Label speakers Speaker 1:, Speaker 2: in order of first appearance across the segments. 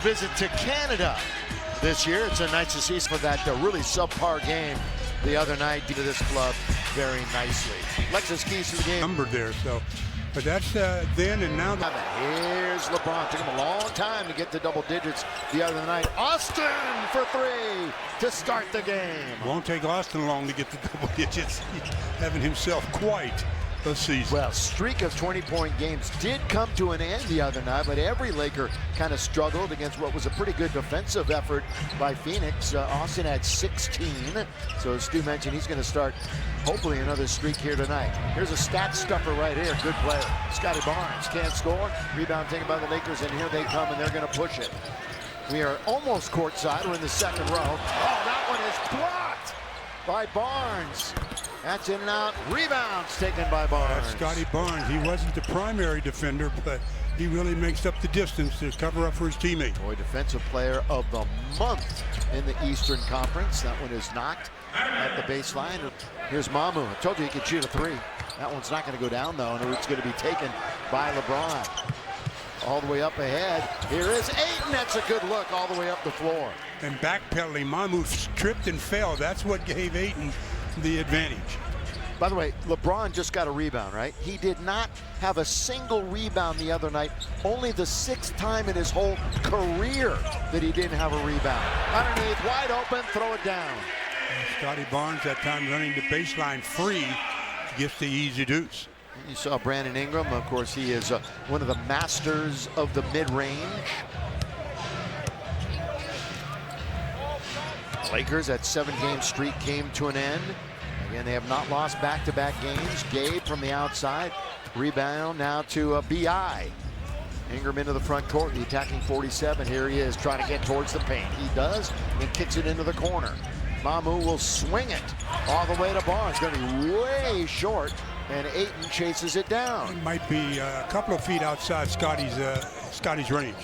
Speaker 1: Visit to Canada this year. It's a nice to see for that really subpar game the other night to this club very nicely. Lexus keys to the game.
Speaker 2: Number there, so. But that's then and now.
Speaker 1: Here's LeBron. Took him a long time to get to double digits the other night. Austin for three to start the game.
Speaker 2: Won't take Austin long to get to double digits. Having himself quite a season.
Speaker 1: Well, streak of 20-point games did come to an end the other night, but every Laker kind of struggled against what was a pretty good defensive effort by Phoenix. Austin had 16, so as Stu mentioned, he's going to start hopefully another streak here tonight. Here's a stat stuffer right here. Good player. Scotty Barnes can't score. Rebound taken by the Lakers, and here they come, and they're going to push it. We are almost courtside. We're in the second row. Oh, that one is blocked by Barnes. That's in and out. Rebounds taken by Barnes.
Speaker 2: Scotty Barnes. He wasn't the primary defender, but he really makes up the distance to cover up for his teammate.
Speaker 1: Boy, defensive player of the month in the Eastern Conference. That one is knocked at the baseline. Here's Mamu. I told you he could shoot a three. That one's not going to go down, though, and it's going to be taken by LeBron. All the way up ahead. Here is Ayton. That's a good look all the way up the floor.
Speaker 2: And backpedaling, Mamu tripped and fell. That's what gave Ayton the advantage.
Speaker 1: By the way, LeBron just got a rebound, right? He did not have a single rebound the other night. Only the 6th time in his whole career that he didn't have a rebound. Underneath, wide open, throw it down.
Speaker 2: And Scotty Barnes that time running the baseline free gets the easy deuce.
Speaker 1: You saw Brandon Ingram. Of course, he is one of the masters of the mid-range. Lakers, that 7-game streak came to an end. Again, they have not lost back-to-back games. Gabe from the outside. Rebound now to B.I. Ingram into the front court, the attacking 47. Here he is trying to get towards the paint. He does, and kicks it into the corner. Mamu will swing it all the way to Barnes. Going to be way short, and Ayton chases it down.
Speaker 2: It might be a couple of feet outside Scotty's range.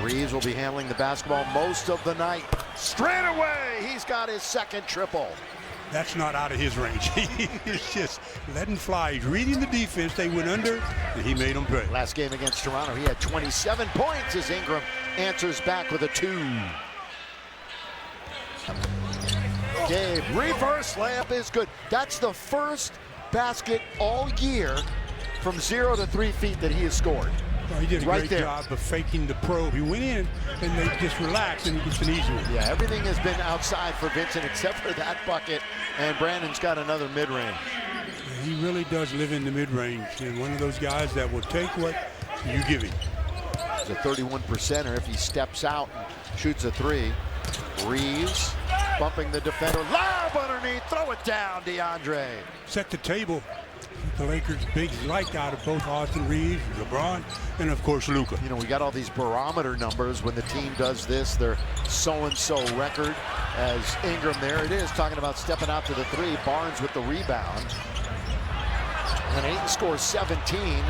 Speaker 1: Reeves will be handling the basketball most of the night. Straight away, he's got his second triple.
Speaker 2: That's not out of his range. He's just letting fly. He's reading the defense. They went under, and he made them pay.
Speaker 1: Last game against Toronto, he had 27 points as Ingram answers back with a 2. Gabe, reverse layup is good. That's the first basket all year from 0 to 3 feet that he has scored.
Speaker 2: Well, he did a
Speaker 1: right
Speaker 2: great
Speaker 1: there.
Speaker 2: job of faking the probe. He went in, and they just relaxed, and he gets an easy one.
Speaker 1: Yeah, everything has been outside for Vincent except for that bucket, and Brandon's got another mid-range.
Speaker 2: He really does live in the mid-range, and one of those guys that will take what you give him.
Speaker 1: He's a 31%er if he steps out and shoots a 3. Reeves bumping the defender. Lob underneath, throw it down, DeAndre.
Speaker 2: Set the table. The Lakers' big like out of both Austin Reeves, LeBron, and of course Luka.
Speaker 1: You know, we got all these barometer numbers when the team does this. They're so-and-so record as Ingram there. It is talking about stepping out to the 3. Barnes with the rebound. And Ayton scores 17.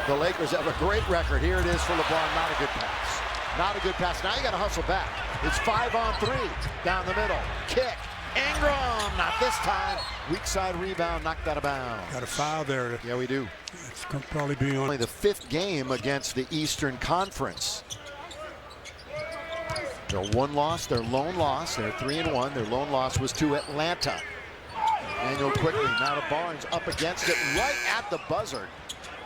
Speaker 1: The Lakers have a great record. Here it is for LeBron. Not a good pass. Not a good pass. Now you got to hustle back. It's 5-on-3 down the middle. Kick. Ingram, not this time. Weak side rebound, knocked out of bounds.
Speaker 2: Got a foul there.
Speaker 1: Yeah, we do.
Speaker 2: It's going to probably be on.
Speaker 1: Only the 5th game against the Eastern Conference. Their one loss, their lone loss. They're 3-1. Their lone loss was to Atlanta. Manuel quickly, now to Barnes, up against it, right at the buzzer.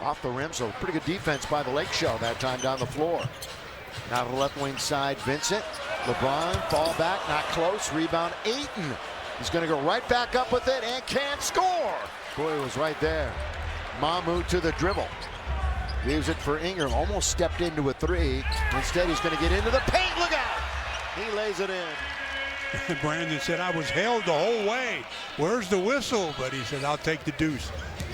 Speaker 1: Off the rim, so pretty good defense by the Lake Show that time down the floor. Now to the left wing side, Vincent. LeBron, fall back, not close. Rebound, Ayton. He's going to go right back up with it and can't score. Boy, it was right there. Mamu to the dribble. Leaves it for Ingram. Almost stepped into a 3. Instead, he's going to get into the paint. Look out. He lays it in.
Speaker 2: Brandon said, I was held the whole way. Where's the whistle? But he said, I'll take the deuce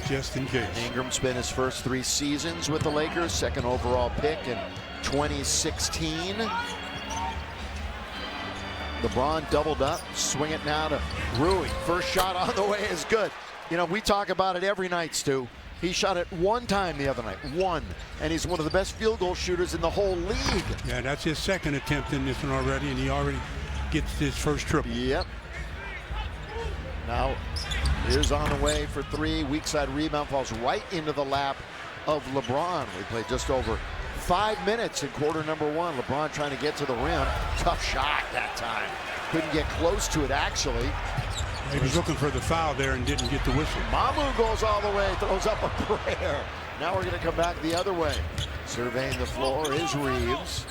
Speaker 2: just in case.
Speaker 1: Ingram spent his first 3 seasons with the Lakers. 2nd overall pick in 2016. LeBron doubled up, swing it now to Rui. First shot on the way is good. You know, we talk about it every night, Stu. He shot it 1 time the other night, 1. And he's one of the best field goal shooters in the whole league.
Speaker 2: Yeah, that's his 2nd attempt in this one already, and he already gets his first triple.
Speaker 1: Yep. Now, here's on the way for 3. Weak side rebound falls right into the lap of LeBron. We played just over 5 minutes in quarter number one. LeBron trying to get to the rim. Tough shot that time. Couldn't get close to it, actually.
Speaker 2: He was looking for the foul there and didn't get the whistle.
Speaker 1: Mamu goes all the way, throws up a prayer. Now we're going to come back the other way. Surveying the floor is Reeves.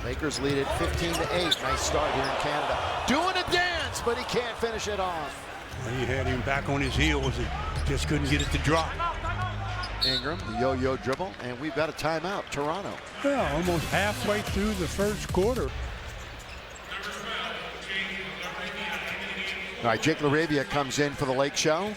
Speaker 1: Lakers lead it 15-8. Nice start here in Canada. Doing a dance, but he can't finish it off.
Speaker 2: Well, he had him back on his heels and just couldn't get it to drop.
Speaker 1: Ingram, the yo-yo dribble, and we've got a timeout. Toronto.
Speaker 2: Yeah, almost halfway through the first quarter.
Speaker 1: All right, Jake LaRavia comes in for the Lake Show.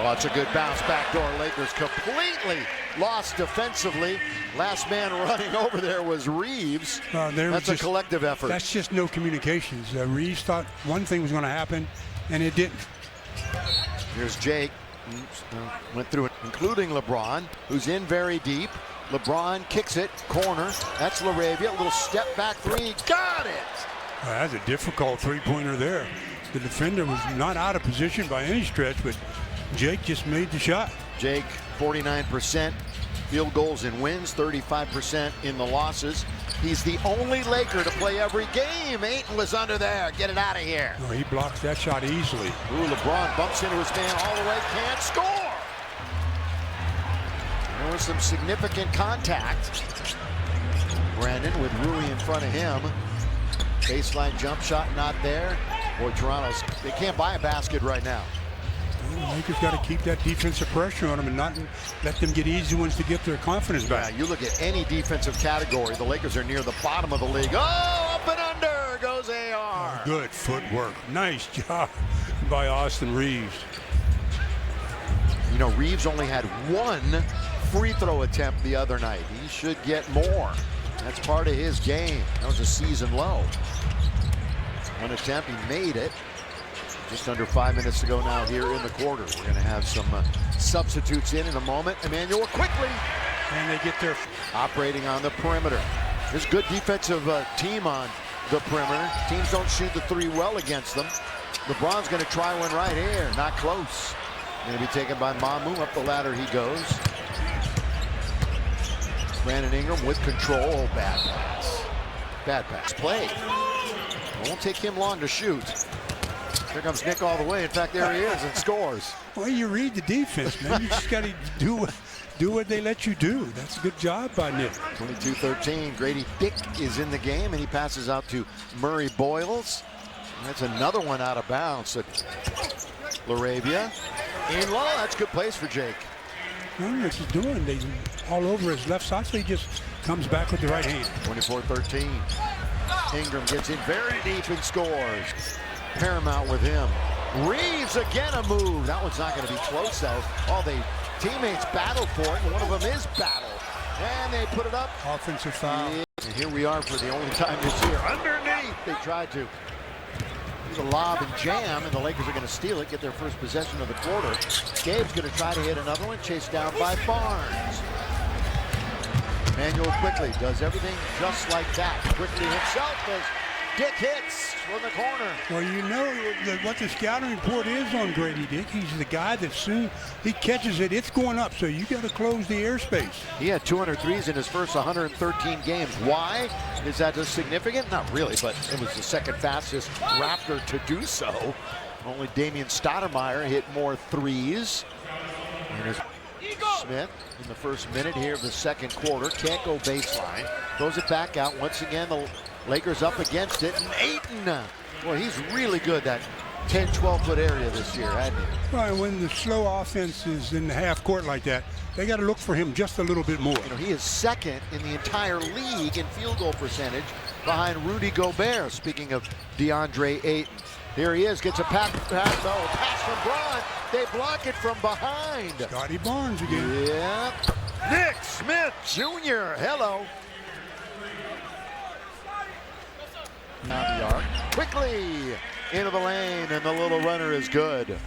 Speaker 1: Oh, it's a good bounce backdoor. Lakers completely lost defensively. Last man running over there was Reeves. That's a collective effort.
Speaker 2: That's just no communications. Reeves thought one thing was going to happen, and it didn't.
Speaker 1: Here's Jake. Went through it, including LeBron, who's in very deep. LeBron kicks it, corner. That's LaRavia. A little step back three. Got it!
Speaker 2: That's a difficult three-pointer there. The defender was not out of position by any stretch, but Jake just made the shot.
Speaker 1: Jake, 49% field goals in wins, 35% in the losses. He's the only Laker to play every game. Ayton was under there. Get it out of here.
Speaker 2: No, he blocks that shot easily.
Speaker 1: Ooh, LeBron bumps into his man all the way. Can't score. There was some significant contact. Brandon with Rui in front of him. Baseline jump shot not there. Boy, Toronto's, they can't buy a basket right now.
Speaker 2: The Lakers got to keep that defensive pressure on them and not let them get easy ones to get their confidence back.
Speaker 1: Yeah, you look at any defensive category, the Lakers are near the bottom of the league. Oh, up and under goes AR.
Speaker 2: Good footwork. Nice job by Austin Reeves.
Speaker 1: You know, Reeves only had one free throw attempt the other night. He should get more. That's part of his game. That was a season low. One attempt, he made it. Just under 5 minutes to go now here in the quarter. We're going to have some substitutes in a moment. Emmanuel quickly.
Speaker 2: And they get their
Speaker 1: operating on the perimeter. There's a good defensive team on the perimeter. Teams don't shoot the three well against them. LeBron's going to try one right here. Not close. Going to be taken by Mamu. Up the ladder he goes. Brandon Ingram with control. Bad pass. Bad pass. Play. It won't take him long to shoot. Here comes Nick all the way. In fact, there he is and scores.
Speaker 2: Well, you read the defense, man. You just got to do what they let you do. That's a good job by Nick.
Speaker 1: 22-13. Grady Dick is in the game, and he passes out to Murray Boyles. That's another one out of bounds. LaRavia in low. That's a good place for Jake.
Speaker 2: What he's doing, they all over his left side, so he just comes back with the right hand.
Speaker 1: 24-13. Ingram gets in very deep and scores. Paramount with him. Reeves again a move. That one's not going to be close though. All the teammates battled for it, and one of them is battle. And they put it up.
Speaker 2: Offensive foul.
Speaker 1: Yeah. And here we are for the only time this year. Underneath, they tried to do the lob and jam, and the Lakers are going to steal it, get their first possession of the quarter. Gabe's going to try to hit another one, chased down by Barnes. Manuel quickly does everything just like that. Quickly himself as Dick hits from the corner.
Speaker 2: Well, you know what the scouting report is on Grady Dick. He's the guy that soon he catches it, it's going up, so you got to close the airspace.
Speaker 1: He had 203s in his first 113 games. Why? Is that significant? Not really, but it was the second fastest Raptor to do so. Only Damian Stoudemire hit more threes. Smith in the first minute here of the second quarter. Can't go baseline. Throws it back out. Once again, the Lakers up against it. And Ayton, boy, he's really good that 10, 12-foot area this year, hasn't he?
Speaker 2: Right, when the slow offense is in the half court like that, they got to look for him just a little bit more.
Speaker 1: You know, he is second in the entire league in field goal percentage behind Rudy Gobert. Speaking of DeAndre Ayton. Here he is, gets a pass from Braun. They block it from behind.
Speaker 2: Scotty Barnes again.
Speaker 1: Yep. Nick Smith Jr. Hello. Now the arc. Quickly into the lane, and the little runner is good.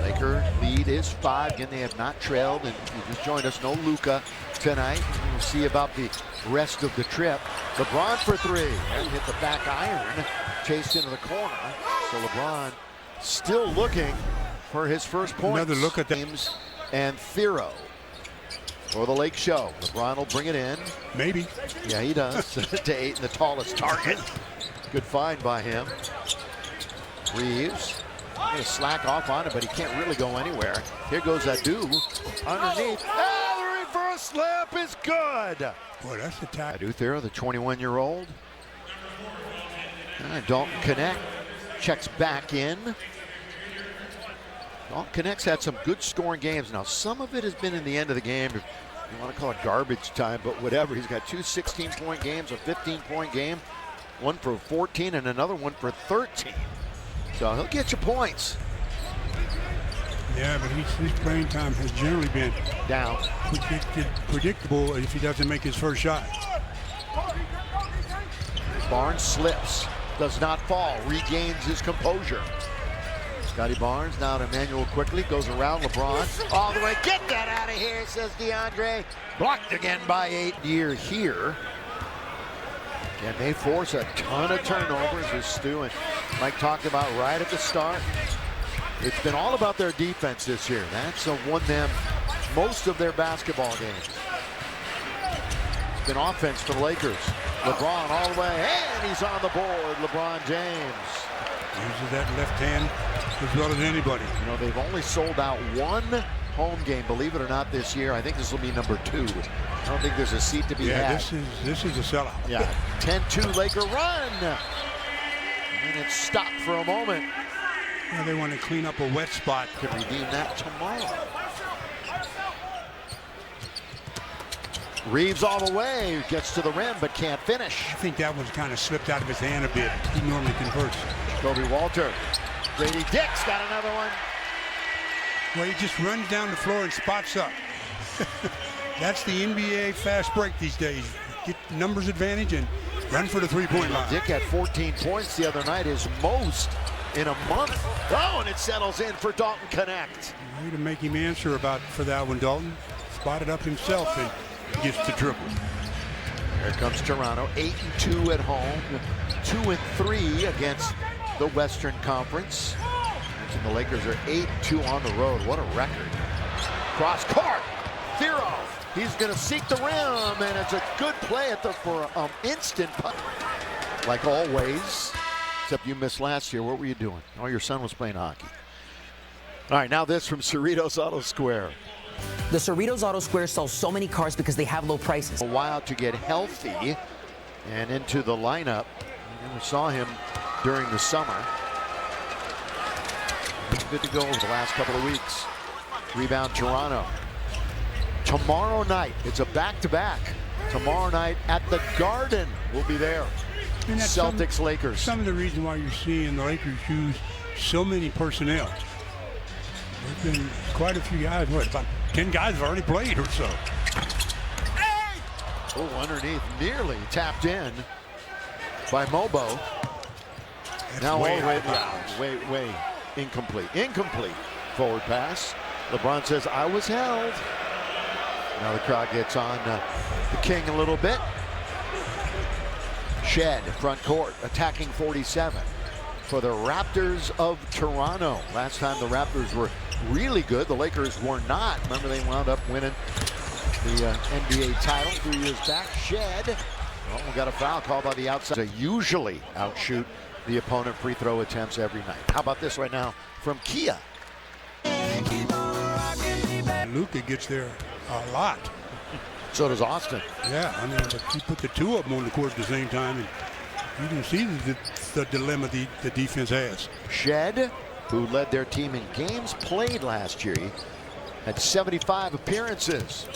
Speaker 1: Laker lead is 5. Again, they have not trailed, and you just joined us. No Luka tonight. We'll see about the rest of the trip. LeBron for 3. And hit the back iron. Chased into the corner. So LeBron still looking for his first points.
Speaker 2: Another look at that.
Speaker 1: James and Thero. for the Lake Show. LeBron will bring it in.
Speaker 2: Maybe.
Speaker 1: Yeah, he does. To 8 and the tallest target. Good find by him. Reeves. Going to slack off on it, but he can't really go anywhere. Here goes Adu underneath. Oh, the reverse slip is good.
Speaker 2: Boy, that's the tack.
Speaker 1: Adu there, the 21-year-old. Dalton Connect checks back in. Dalton Connect's had some good scoring games. Now, some of it has been in the end of the game. If you want to call it garbage time, but whatever. He's got 2 16-point games, a 15-point game, one for 14 and another one for 13. So he'll get you points.
Speaker 2: Yeah, but his playing time has generally been
Speaker 1: Down.
Speaker 2: predictable if he doesn't make his first shot.
Speaker 1: Barnes slips, does not fall, regains his composure. Scotty Barnes now to Emmanuel quickly, goes around LeBron all the way. Get that out of here, says DeAndre. Blocked again by 8 here. Can they force a ton of turnovers, as Stu and Mike talked about right at the start? It's been all about their defense this year. That's won them most of their basketball games. It's been offense for the Lakers. LeBron all the way, and he's on the board, LeBron James.
Speaker 2: Uses that left hand as well as anybody.
Speaker 1: You know, they've only sold out one home game, believe it or not, this year. I think this will be number 2. I don't think there's a seat to be had.
Speaker 2: This is a sellout.
Speaker 1: Yeah, 10-2 Laker run. And it's stopped for a moment.
Speaker 2: Yeah, they want to clean up a wet spot.
Speaker 1: Could redeem that tomorrow. Reeves all the way, gets to the rim, but can't finish.
Speaker 2: I think that one kind of slipped out of his hand a bit. He normally converts.
Speaker 1: Kobe Walter. Grady Dick's got another one.
Speaker 2: Well, he just runs down the floor and spots up. That's the NBA fast break these days. Get numbers advantage and run for the three-point line.
Speaker 1: Dick had 14 points the other night, his most in a month. Oh, and it settles in for Dalton Connect.
Speaker 2: Way to make him answer for that one, Dalton. Spotted up himself and gets the triple.
Speaker 1: Here comes Toronto, 8-2 at home, 2-3 against the Western Conference. And the Lakers are 8-2 on the road. What a record. Cross court, Thero. He's going to seek the rim, and it's a good play for an instant putt. Like always, except you missed last year. What were you doing? Oh, your son was playing hockey. All right, now this from Cerritos Auto Square.
Speaker 3: The Cerritos Auto Square sells so many cars because they have low prices.
Speaker 1: A while to get healthy and into the lineup. We saw him during the summer. He's good to go over the last couple of weeks. Rebound Toronto. Tomorrow night, it's a back-to-back. Tomorrow night at the Garden, we'll be there. Celtics, Lakers.
Speaker 2: Some of the reason why you're seeing the Lakers use so many personnel. There's been quite a few guys, about 10 guys have already played or so.
Speaker 1: Oh, underneath, nearly tapped in by Mobo.
Speaker 2: That's
Speaker 1: Now
Speaker 2: way
Speaker 1: all the way
Speaker 2: out of bounds.
Speaker 1: way incomplete. Incomplete forward pass. LeBron says, I was held. Now the crowd gets on the King a little bit. Shed, front court, attacking 47 for the Raptors of Toronto. Last time the Raptors were really good, the Lakers were not. Remember, they wound up winning the NBA title 3 years back. Shed, well, we got a foul called by the outside. They usually outshoot the opponent free throw attempts every night. How about this right now from Kia?
Speaker 2: Luka gets there a lot.
Speaker 1: So does Austin.
Speaker 2: Yeah, I mean, but you put the two of them on the court at the same time, and you can see the dilemma the defense has.
Speaker 1: Shed, who led their team in games played last year, had 75 appearances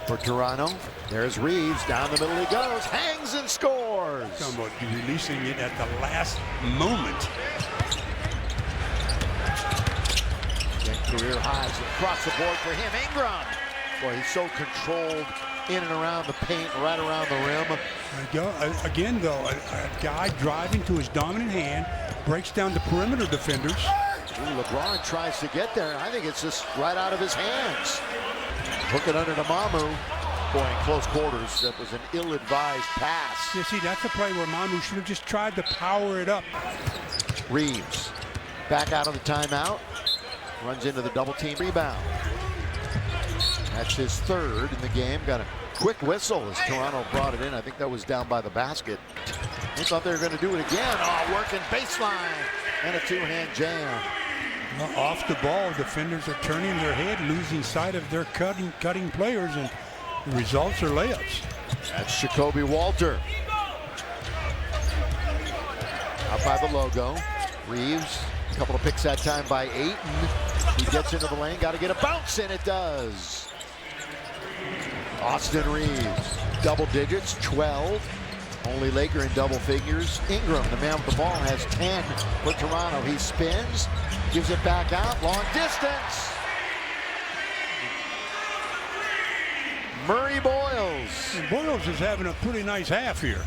Speaker 1: for Toronto. There's Reeves, down the middle he goes, hangs and scores.
Speaker 2: Talking about releasing it at the last moment.
Speaker 1: Career highs across the board for him. Ingram. Boy, he's so controlled in and around the paint, right around the rim.
Speaker 2: Again, though, a guy driving to his dominant hand, breaks down the perimeter defenders.
Speaker 1: Ooh, LeBron tries to get there. I think it's just right out of his hands. Hook it under to Mamu. Boy, in close quarters, that was an ill-advised pass.
Speaker 2: You see, that's a play where Mamu should have just tried to power it up.
Speaker 1: Reeves back out of the timeout. Runs into the double team rebound. That's his third in the game. Got a quick whistle as Toronto brought it in. I think that was down by the basket. They thought they were going to do it again. Oh, working baseline and a two-hand jam.
Speaker 2: Well, off the ball, defenders are turning their head, losing sight of their cutting players, and the results are layups.
Speaker 1: That's Jacoby Walter. Out by the logo. Reeves, a couple of picks that time by Ayton. He gets into the lane, got to get a bounce, and it does. Austin Reeves, double digits, 12. Only Laker in double figures. Ingram, the man with the ball, has 10 for Toronto. He spins, gives it back out, long distance. Murray Boyles.
Speaker 2: And Boyles is having a pretty nice half here.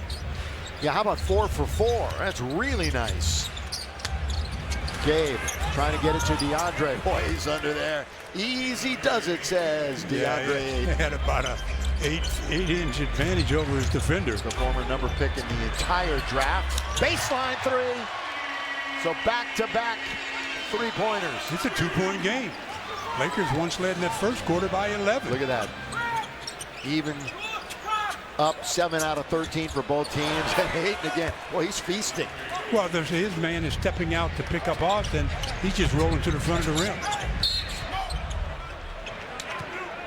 Speaker 1: Yeah, how about 4 for 4? That's really nice. Gabe trying to get it to DeAndre. Boy, he's under there. Easy does it, says DeAndre.
Speaker 2: He had about a 8-inch advantage over his defender.
Speaker 1: The former number pick in the entire draft. Baseline three. So back-to-back three-pointers.
Speaker 2: It's a two-point game. Lakers once led in that first quarter by 11.
Speaker 1: Look at that. Even up 7 out of 13 for both teams. And Ayton again. Well, he's feasting.
Speaker 2: Well, his man is stepping out to pick up Austin. He's just rolling to the front of the rim.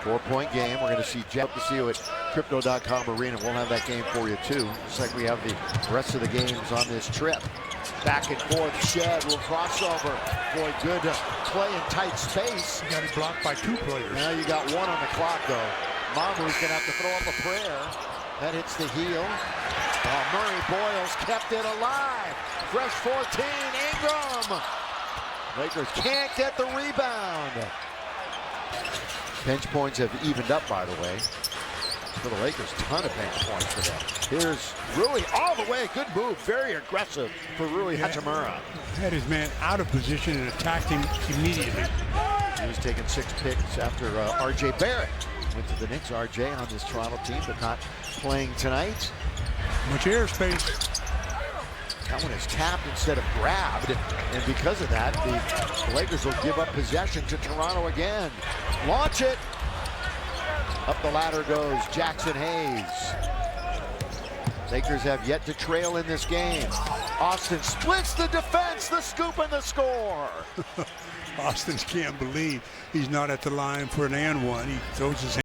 Speaker 1: 4-point game. We're going to see Jeff to see you at Crypto.com Arena. We'll have that game for you too. Just like we have the rest of the games on this trip. Back and forth, Shed, little crossover. Boy, good play in tight space.
Speaker 2: You got it blocked by 2 players.
Speaker 1: Now you got 1 on the clock though. Mamu's going to have to throw up a prayer. That hits the heel. Murray Boyles kept it alive. Fresh 14, Ingram. Lakers can't get the rebound. Bench points have evened up, by the way. For the Lakers, ton of bench points for them. Here's Rui all the way. Good move. Very aggressive for Rui Hachimura.
Speaker 2: Had his man out of position and attacked him immediately.
Speaker 1: He was taking 6 picks after R.J. Barrett went to the Knicks. R.J. on this Toronto team, but not playing tonight.
Speaker 2: Much airspace.
Speaker 1: That one is tapped instead of grabbed, and because of that, the Lakers will give up possession to Toronto again. Launch it. Up the ladder goes Jackson Hayes. Lakers have yet to trail in this game. Austin splits the defense, the scoop and the score.
Speaker 2: Austin can't believe he's not at the line for an and one. He throws his hand.